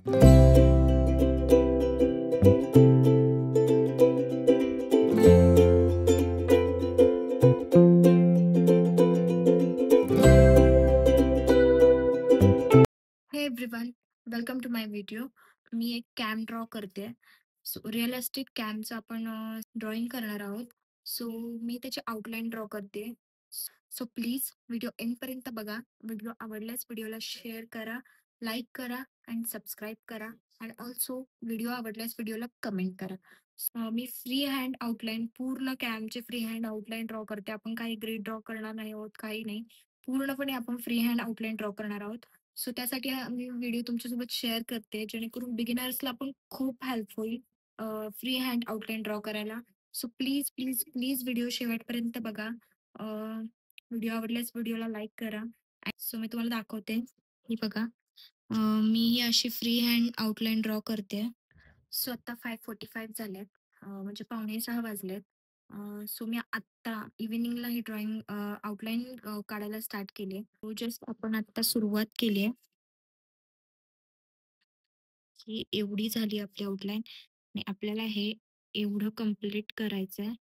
हे everyone, welcome to my video. मी एक कॅम ड्रॉ करते. सो रिअलिस्टिक कॅमचं आपण ड्रॉइंग करणार आहोत. सो मी त्याची आउटलाईन ड्रॉ करते. सो प्लीज व्हिडिओ एंडपर्यंत बघा. व्हिडिओ आवडल्यास व्हिडिओला शेअर करा, लाईक करा अँड सबस्क्राईब करा. अँड ऑल्सो व्हिडिओ आवडल्यास व्हिडिओला कमेंट करा. मी फ्री हँड आउटलाईन, पूर्ण कॅमचे फ्री हँड आउटलाईन ड्रॉ करते. आपण काही ग्रीड ड्रॉ करणार नाही आहोत, काही नाही. पूर्णपणे आपण फ्री हँड आउटलाईन ड्रॉ करणार आहोत. सो त्यासाठी हा मी व्हिडिओ तुमच्यासोबत शेअर करते, जेणेकरून बिगिनर्सला पण खूप हेल्प होईल फ्री हँड आउटलाईन ड्रॉ करायला. So please please please video शेवटपर्यंत बघा. व्हिडिओ आवडल्यास व्हिडिओला लाईक करा. सो मी तुम्हाला दाखवते. ही बघा, मी ही अशी फ्री हँड आउटलाईन ड्रॉ करते. सो आता 5:45 झालेत, म्हणजे 5:45 वाजलेत. सो मी आत्ता इव्हिनिंगला ही ड्रॉइंग आउटलाईन काढायला स्टार्ट केली. जस्ट आपण आत्ता सुरुवात केली आहे. ही एवढी झाली आपली आउटलाईन आणि आपल्याला हे एवढं कंप्लीट करायचं आहे.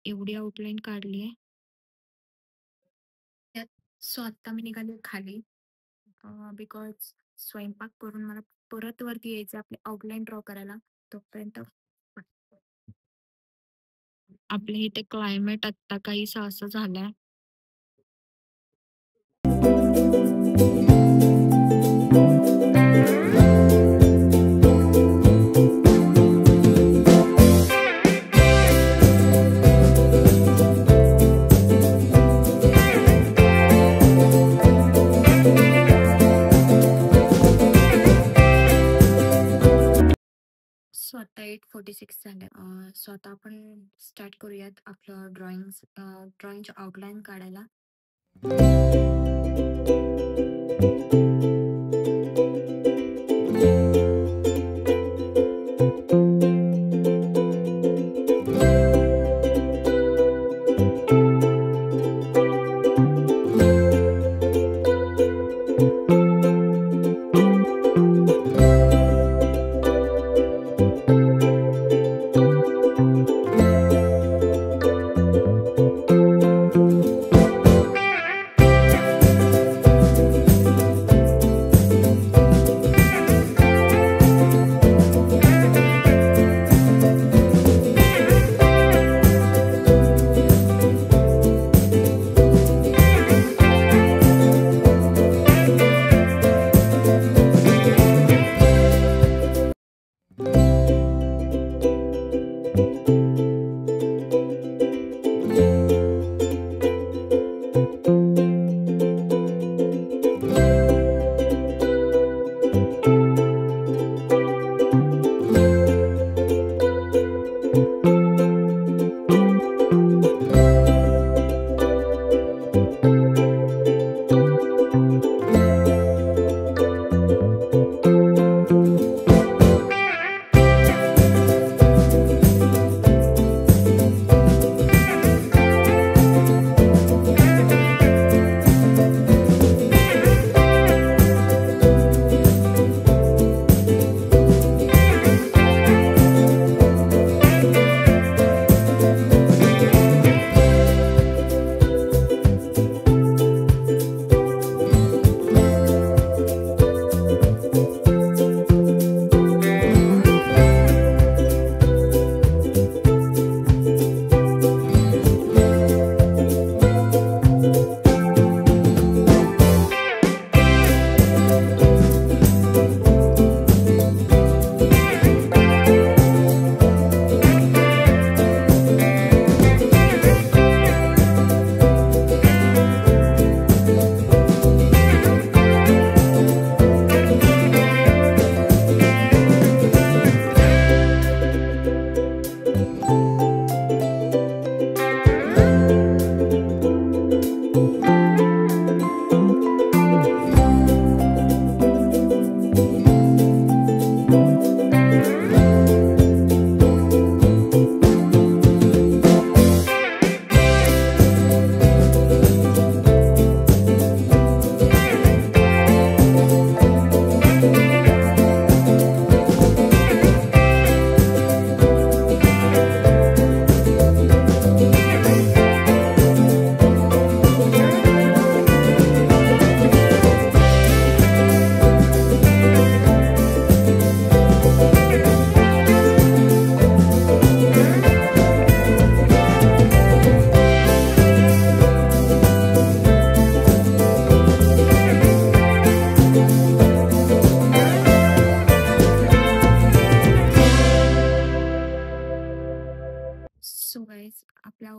एवढी आउटलाईन काढली आहे. सो आत्ता मी निघाले खाली, बिकॉज स्वयंपाक करून मला परत वरती यायचं आपली आउटलाईन ड्रॉ करायला. तोपर्यंत आपल्या इथे क्लायमेट आत्ता काहीसं असं झालंय. सो आता 8:46 झाले. सो आता आपण स्टार्ट करूयात आपलं ड्रॉइंगची आउटलाईन काढायला.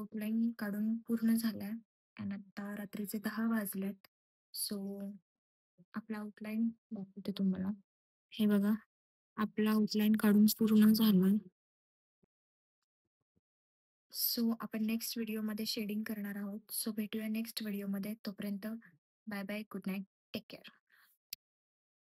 आउटलाईन काढून पूर्ण झालाय आणि आता रात्रीचे 10 वाजलेत. सो आपला आउटलाईन दाखवते तुम्हाला. हे बघा, आपला आउटलाईन काढून पूर्ण झालाय. सो आपण नेक्स्ट व्हिडिओमध्ये शेडिंग करणार आहोत. सो भेटूया नेक्स्ट व्हिडिओमध्ये. तोपर्यंत bye bye, good night, take care.